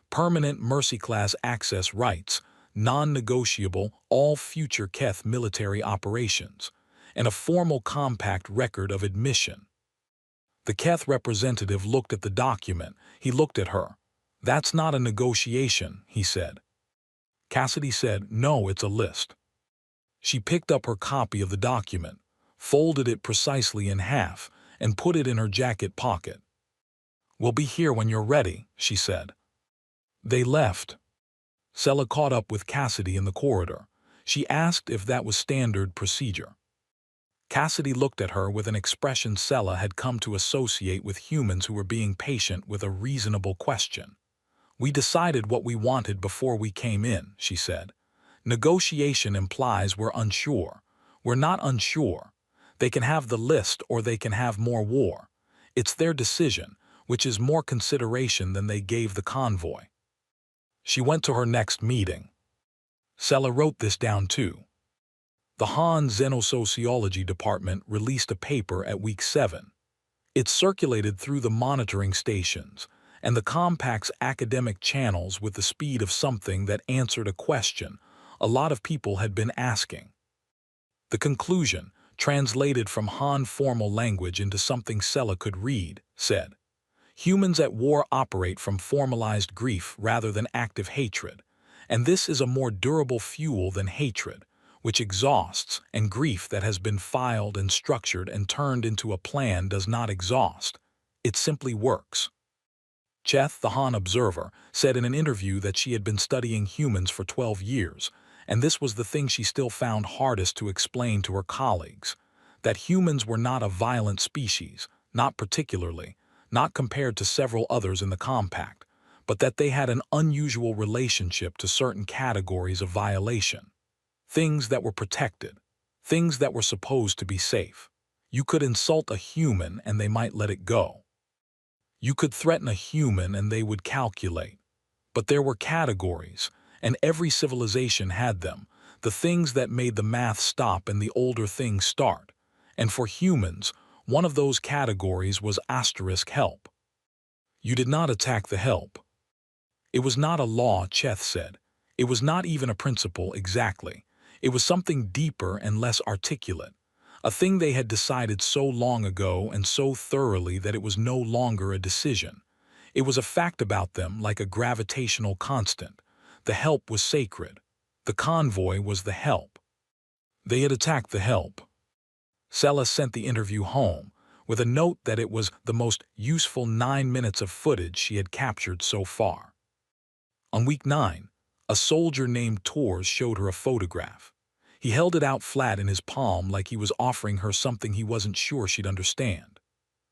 Permanent Mercy Class access rights, non-negotiable all future Keth military operations, and a formal compact record of admission." The Keth representative looked at the document. He looked at her. "That's not a negotiation," he said. Cassidy said, "No, it's a list." She picked up her copy of the document, folded it precisely in half, and put it in her jacket pocket. "We'll be here when you're ready," she said. They left. Sella caught up with Cassidy in the corridor. She asked if that was standard procedure. Cassidy looked at her with an expression Sella had come to associate with humans who were being patient with a reasonable question. "We decided what we wanted before we came in," she said. "Negotiation implies we're unsure. We're not unsure. They can have the list or they can have more war. It's their decision, which is more consideration than they gave the convoy." She went to her next meeting. Sella wrote this down too. The Han Xenosociology Department released a paper at week 7. It circulated through the monitoring stations and the compact's academic channels with the speed of something that answered a question a lot of people had been asking. The conclusion, translated from Han formal language into something Sella could read, said, "Humans at war operate from formalized grief rather than active hatred, and this is a more durable fuel than hatred, which exhausts, and grief that has been filed and structured and turned into a plan does not exhaust. It simply works." Cheth, the Han observer, said in an interview that she had been studying humans for 12 years, and this was the thing she still found hardest to explain to her colleagues, that humans were not a violent species, not particularly, not compared to several others in the compact, but that they had an unusual relationship to certain categories of violation. Things that were protected, things that were supposed to be safe. You could insult a human and they might let it go. You could threaten a human and they would calculate. But there were categories, and every civilization had them, the things that made the math stop and the older things start. And for humans, one of those categories was *help. You did not attack the help. It was not a law, Cheth said. It was not even a principle exactly. It was something deeper and less articulate. A thing they had decided so long ago and so thoroughly that it was no longer a decision. It was a fact about them, like a gravitational constant. The help was sacred. The convoy was the help. They had attacked the help. Sella sent the interview home, with a note that it was the most useful 9 minutes of footage she had captured so far. On week 9, a soldier named Tors showed her a photograph. He held it out flat in his palm like he was offering her something he wasn't sure she'd understand.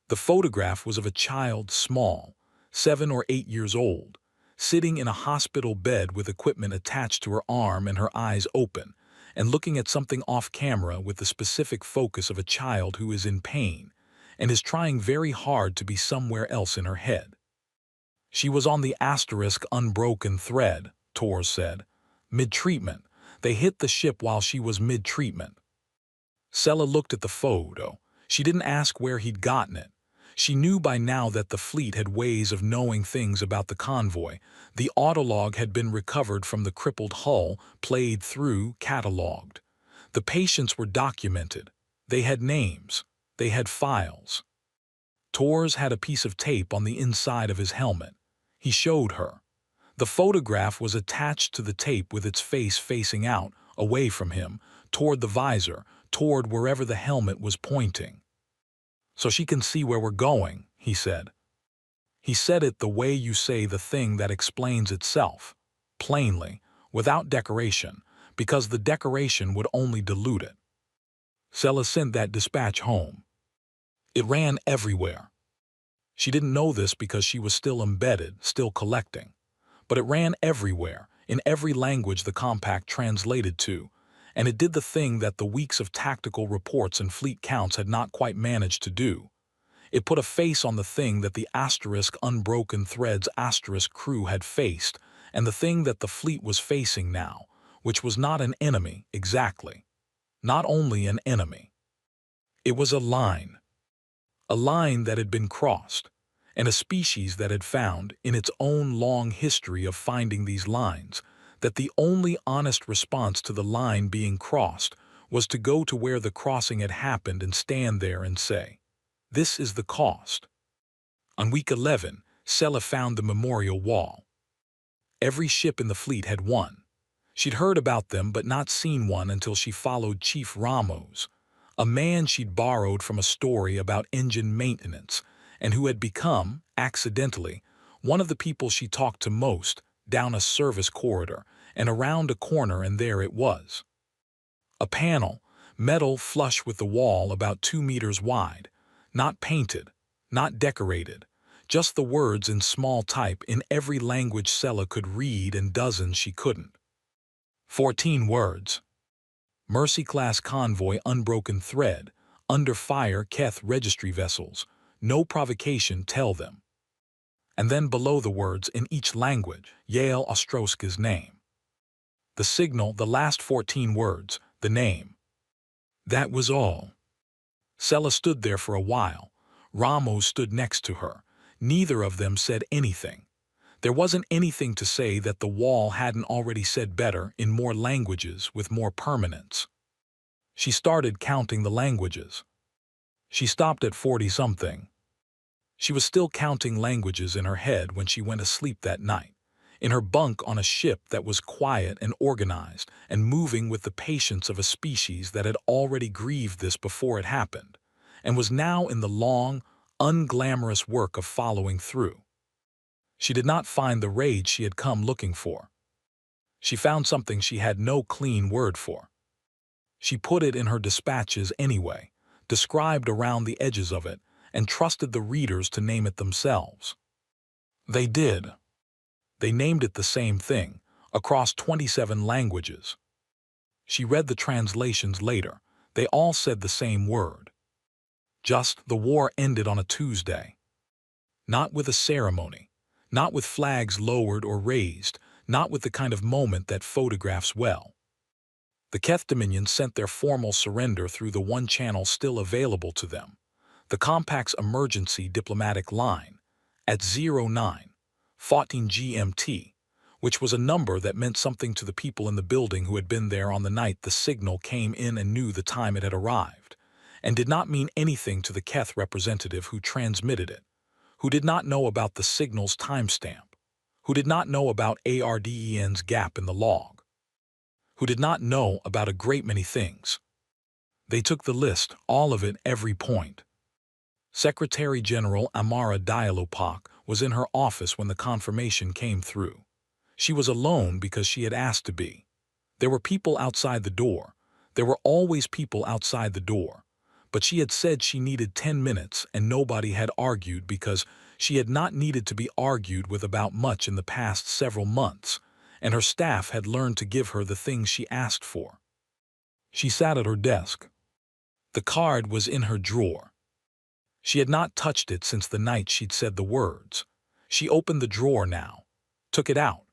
The photograph was of a child small, 7 or 8 years old, sitting in a hospital bed with equipment attached to her arm and her eyes open, and looking at something off-camera with the specific focus of a child who is in pain and is trying very hard to be somewhere else in her head. She was on the unbroken thread, Tors said. Mid-treatment. They hit the ship while she was mid-treatment. Sella looked at the photo. She didn't ask where he'd gotten it. She knew by now that the fleet had ways of knowing things about the convoy. The autolog had been recovered from the crippled hull, played through, catalogued. The patients were documented. They had names. They had files. Tors had a piece of tape on the inside of his helmet. He showed her. The photograph was attached to the tape with its face facing out, away from him, toward the visor, toward wherever the helmet was pointing. "So she can see where we're going," he said. He said it the way you say the thing that explains itself, plainly, without decoration, because the decoration would only dilute it. Sella sent that dispatch home. It ran everywhere. She didn't know this because she was still embedded, still collecting. But it ran everywhere, in every language the compact translated to, and it did the thing that the weeks of tactical reports and fleet counts had not quite managed to do. It put a face on the thing that the unbroken threads crew had faced, and the thing that the fleet was facing now, which was not an enemy, exactly. Not only an enemy. It was a line that had been crossed, and a species that had found, in its own long history of finding these lines, that the only honest response to the line being crossed was to go to where the crossing had happened and stand there and say, "This is the cost." On week 11, Sella found the memorial wall. Every ship in the fleet had one. She'd heard about them but not seen one until she followed Chief Ramos, a man she'd borrowed from a story about engine maintenance, and who had become, accidentally, one of the people she talked to most, down a service corridor, and around a corner, and there it was. A panel, metal flush with the wall about 2 meters wide, not painted, not decorated, just the words in small type in every language Sella could read and dozens she couldn't. 14 words. Mercy-class convoy unbroken thread, under fire Keth registry vessels, no provocation tell them. And then below the words in each language, Yael Ostrowski's name. The signal, the last 14 words, the name. That was all. Sela stood there for a while. Ramos stood next to her. Neither of them said anything. There wasn't anything to say that the wall hadn't already said better in more languages with more permanence. She started counting the languages. She stopped at 40-something. She was still counting languages in her head when she went asleep that night, in her bunk on a ship that was quiet and organized and moving with the patience of a species that had already grieved this before it happened, and was now in the long, unglamorous work of following through. She did not find the rage she had come looking for. She found something she had no clean word for. She put it in her dispatches anyway, described around the edges of it, and trusted the readers to name it themselves. They did. They named it the same thing, across 27 languages. She read the translations later. They all said the same word. Just, the war ended on a Tuesday. Not with a ceremony, not with flags lowered or raised, not with the kind of moment that photographs well. The Keth Dominions sent their formal surrender through the one channel still available to them, the Compact's emergency diplomatic line, at 09:14 GMT, which was a number that meant something to the people in the building who had been there on the night the signal came in and knew the time it had arrived, and did not mean anything to the Keth representative who transmitted it, who did not know about the signal's timestamp, who did not know about ARDEN's gap in the log, who did not know about a great many things. They took the list, all of it, every point. Secretary General Amara Dialopak was in her office when the confirmation came through. She was alone because she had asked to be. There were people outside the door. There were always people outside the door. But she had said she needed 10 minutes and nobody had argued because she had not needed to be argued with about much in the past several months, and her staff had learned to give her the things she asked for. She sat at her desk. The card was in her drawer. She had not touched it since the night she'd said the words. She opened the drawer now, took it out.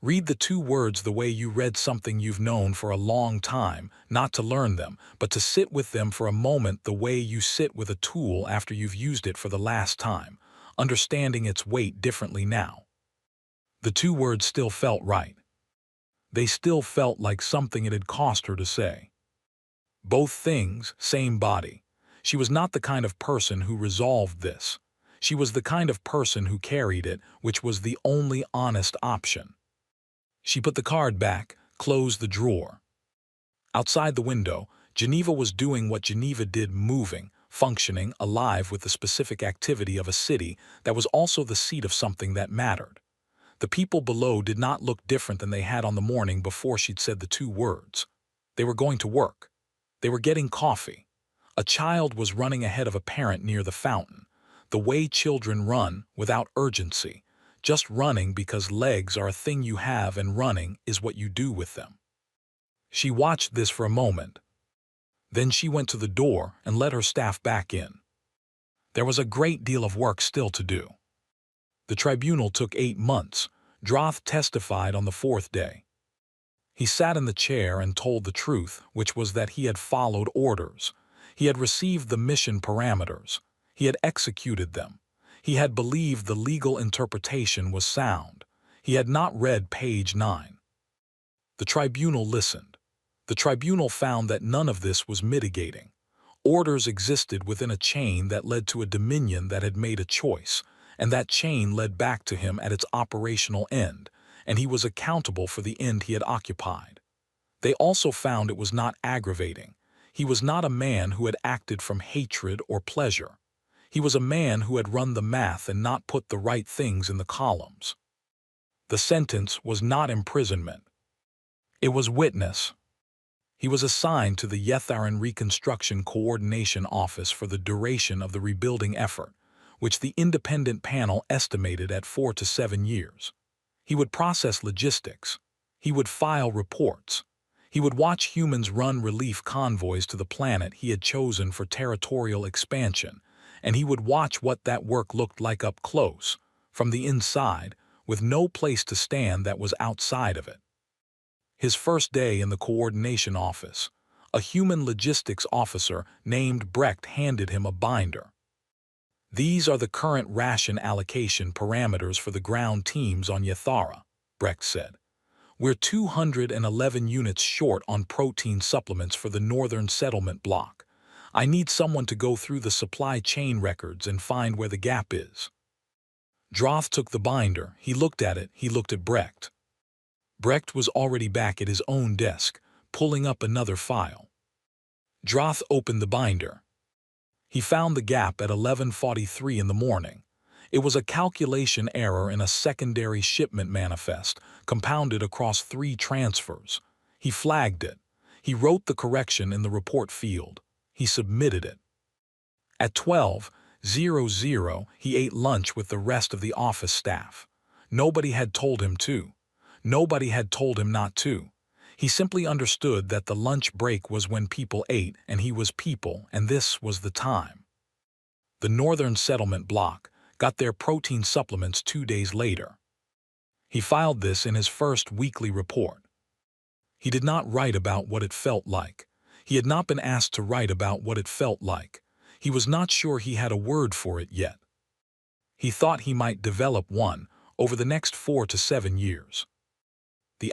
Read the 2 words the way you read something you've known for a long time, not to learn them, but to sit with them for a moment the way you sit with a tool after you've used it for the last time, understanding its weight differently now. The 2 words still felt right. They still felt like something it had cost her to say. Both things, same body. She was not the kind of person who resolved this. She was the kind of person who carried it, which was the only honest option. She put the card back, closed the drawer. Outside the window, Geneva was doing what Geneva did, moving, functioning, alive with the specific activity of a city that was also the seat of something that mattered. The people below did not look different than they had on the morning before she'd said the 2 words. They were going to work. They were getting coffee. A child was running ahead of a parent near the fountain, the way children run, without urgency, just running because legs are a thing you have and running is what you do with them. She watched this for a moment. Then she went to the door and let her staff back in. There was a great deal of work still to do. The tribunal took 8 months. Droth testified on the 4th day. He sat in the chair and told the truth, which was that he had followed orders. He had received the mission parameters. He had executed them. He had believed the legal interpretation was sound. He had not read page 9. The tribunal listened. The tribunal found that none of this was mitigating. Orders existed within a chain that led to a dominion that had made a choice, and that chain led back to him at its operational end, and he was accountable for the end he had occupied. They also found it was not aggravating. He was not a man who had acted from hatred or pleasure. He was a man who had run the math and not put the right things in the columns. The sentence was not imprisonment. It was witness. He was assigned to the Yetharan Reconstruction Coordination Office for the duration of the rebuilding effort, which the independent panel estimated at 4 to 7 years. He would process logistics. He would file reports. He would watch humans run relief convoys to the planet he had chosen for territorial expansion, and he would watch what that work looked like up close, from the inside, with no place to stand that was outside of it. His first day in the coordination office, A human logistics officer named Brecht handed him a binder. "These are the current ration allocation parameters for the ground teams on Yathara," Brecht said. "We're 211 units short on protein supplements for the northern settlement block. I need someone to go through the supply chain records and find where the gap is." Droth took the binder, he looked at it, he looked at Brecht. Brecht was already back at his own desk, pulling up another file. Droth opened the binder. He found the gap at 11:43 in the morning. It was a calculation error in a secondary shipment manifest, compounded across 3 transfers. He flagged it. He wrote the correction in the report field. He submitted it. At 12:00, he ate lunch with the rest of the office staff. Nobody had told him to. Nobody had told him not to. He simply understood that the lunch break was when people ate, and he was people, and this was the time. The northern settlement block got their protein supplements 2 days later. He filed this in his first weekly report. He did not write about what it felt like. He had not been asked to write about what it felt like. He was not sure he had a word for it yet. He thought he might develop one over the next 4 to 7 years. The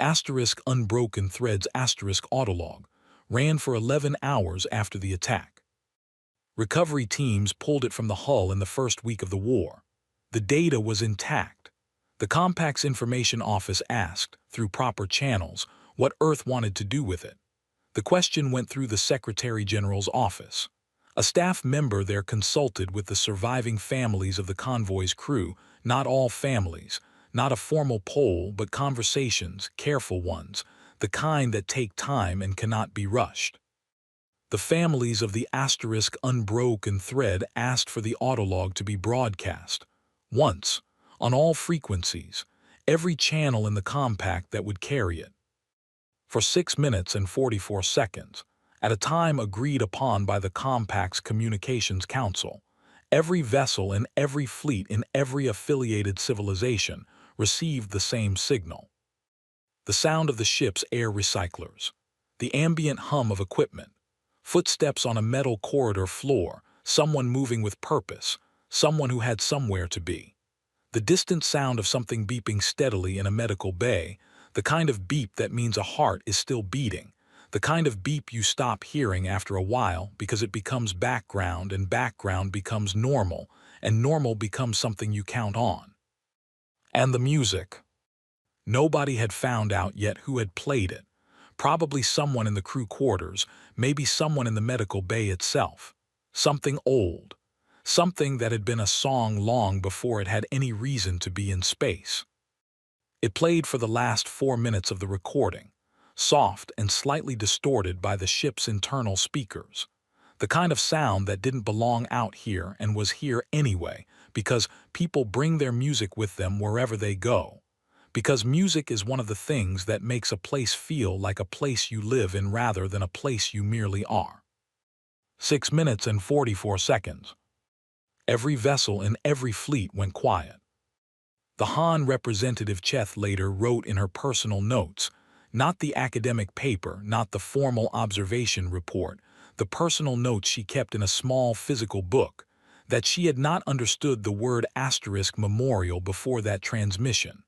*unbroken threads autolog ran for 11 hours after the attack. Recovery teams pulled it from the hull in the first week of the war. The data was intact. The Compact's information office asked, through proper channels, what Earth wanted to do with it. The question went through the Secretary General's office. A staff member there consulted with the surviving families of the Convoy's crew, not all families, not a formal poll, but conversations, careful ones, the kind that take time and cannot be rushed. The families of the *unbroken thread asked for the autolog to be broadcast, once, on all frequencies, every channel in the Compact that would carry it. For 6 minutes and 44 seconds, at a time agreed upon by the Compact's Communications Council, every vessel in every fleet in every affiliated civilization received the same signal. The sound of the ship's air recyclers, the ambient hum of equipment, footsteps on a metal corridor floor, someone moving with purpose, someone who had somewhere to be. The distant sound of something beeping steadily in a medical bay, the kind of beep that means a heart is still beating, the kind of beep you stop hearing after a while because it becomes background and background becomes normal, and normal becomes something you count on. And the music. Nobody had found out yet who had played it. Probably someone in the crew quarters, maybe someone in the medical bay itself. Something old. Something that had been a song long before it had any reason to be in space. It played for the last 4 minutes of the recording, soft and slightly distorted by the ship's internal speakers. The kind of sound that didn't belong out here and was here anyway, because people bring their music with them wherever they go. Because music is one of the things that makes a place feel like a place you live in rather than a place you merely are. 6 minutes and 44 seconds. Every vessel in every fleet went quiet. The Han representative Cheth later wrote in her personal notes, not the academic paper, not the formal observation report, the personal notes she kept in a small physical book, that she had not understood the word *memorial before that transmission.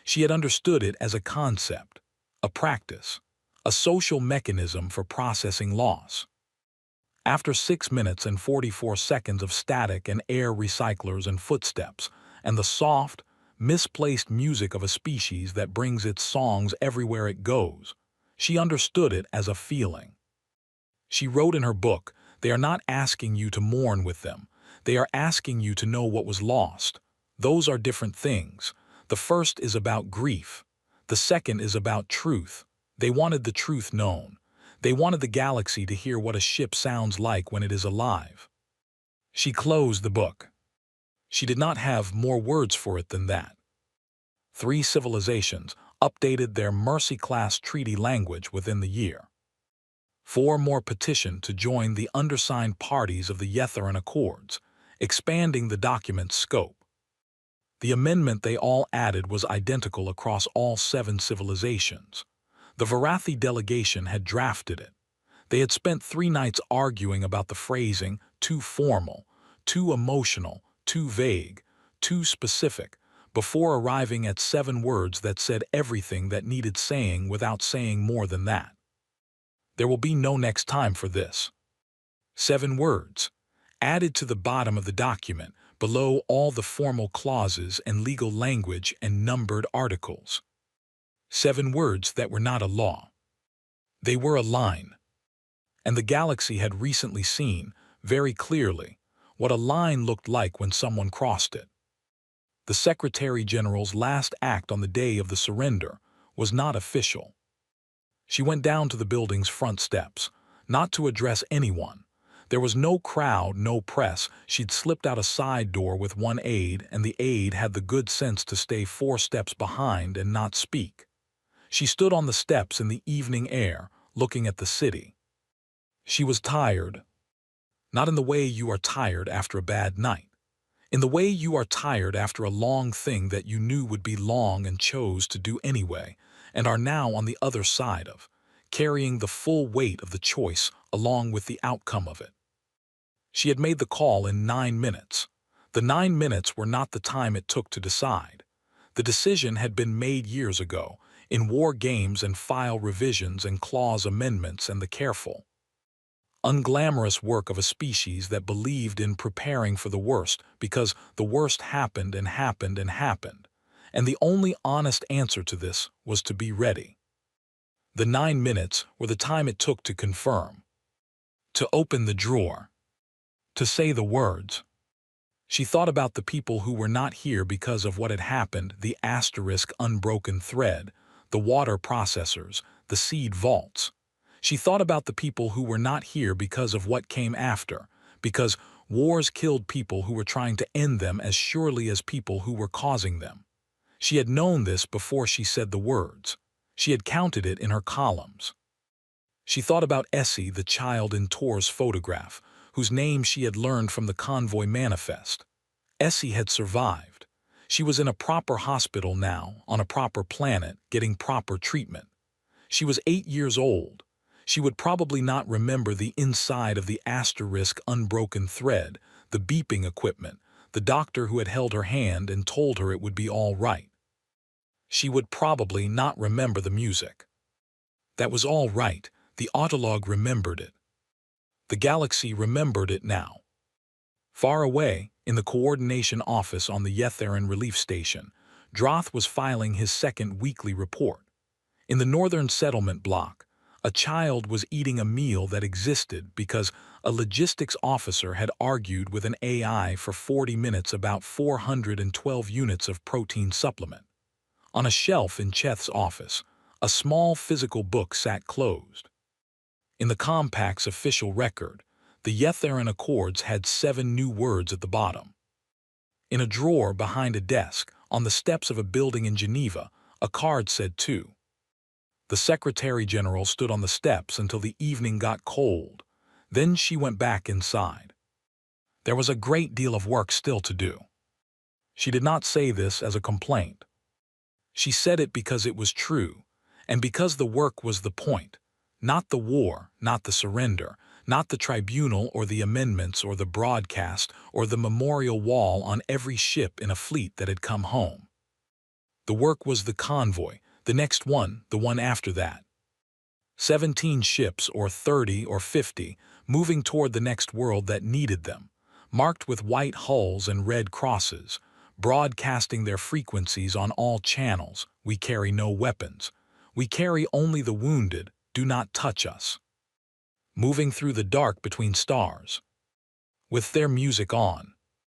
She had understood it as a concept, a practice, a social mechanism for processing loss. After 6 minutes and 44 seconds of static and air recyclers and footsteps, and the soft, misplaced music of a species that brings its songs everywhere it goes, she understood it as a feeling. She wrote in her book, "They are not asking you to mourn with them. They are asking you to know what was lost. Those are different things. The first is about grief. The second is about truth. They wanted the truth known. They wanted the galaxy to hear what a ship sounds like when it is alive." She closed the book. She did not have more words for it than that. 3 civilizations updated their Mercy-class treaty language within the year. 4 more petitioned to join the undersigned parties of the Yetharan Accords, expanding the document's scope. The amendment they all added was identical across all 7 civilizations. The Varathi delegation had drafted it. They had spent 3 nights arguing about the phrasing, too formal, too emotional, too vague, too specific, before arriving at 7 words that said everything that needed saying without saying more than that. There will be no next time for this. 7 words, added to the bottom of the document, below all the formal clauses and legal language and numbered articles. 7 words that were not a law. They were a line. And the galaxy had recently seen, very clearly, what a line looked like when someone crossed it. The Secretary General's last act on the day of the surrender was not official. She went down to the building's front steps, not to address anyone. There was no crowd, no press. She'd slipped out a side door with one aide, and the aide had the good sense to stay 4 steps behind and not speak. She stood on the steps in the evening air, looking at the city. She was tired. Not in the way you are tired after a bad night. In the way you are tired after a long thing that you knew would be long and chose to do anyway, and are now on the other side of, carrying the full weight of the choice along with the outcome of it. She had made the call in 9 minutes. The 9 minutes were not the time it took to decide. The decision had been made years ago, in war games and file revisions and clause amendments and the careful, unglamorous work of a species that believed in preparing for the worst because the worst happened and happened and happened, and the only honest answer to this was to be ready. The 9 minutes were the time it took to confirm, to open the drawer, to say the words. She thought about the people who were not here because of what had happened, the asterisk unbroken thread, the water processors, the seed vaults. She thought about the people who were not here because of what came after, because wars killed people who were trying to end them as surely as people who were causing them. She had known this before she said the words. She had counted it in her columns. She thought about Essie, the child in Tor's photograph, whose name she had learned from the Convoy manifest. Essie had survived. She was in a proper hospital now, on a proper planet, getting proper treatment. She was 8 years old. She would probably not remember the inside of the asterisk unbroken thread, the beeping equipment, the doctor who had held her hand and told her it would be all right. She would probably not remember the music. That was all right. The autolog remembered it. The galaxy remembered it now. Far away, in the coordination office on the Yetheran relief station, Droth was filing his second weekly report. In the northern settlement block, a child was eating a meal that existed because a logistics officer had argued with an AI for 40 minutes about 412 units of protein supplement. On a shelf in Cheth's office, a small physical book sat closed. In the Compact's official record, the Yetheran Accords had 7 new words at the bottom. In a drawer behind a desk, on the steps of a building in Geneva, a card said 2. The Secretary General stood on the steps until the evening got cold. Then she went back inside. There was a great deal of work still to do. She did not say this as a complaint. She said it because it was true, and because the work was the point, not the war, not the surrender, not the tribunal or the amendments or the broadcast or the memorial wall on every ship in a fleet that had come home. The work was the convoy, the next one, the one after that. 17 ships, or 30 or 50, moving toward the next world that needed them, marked with white hulls and red crosses, broadcasting their frequencies on all channels. We carry no weapons. We carry only the wounded. Do not touch us. Moving through the dark between stars, with their music on.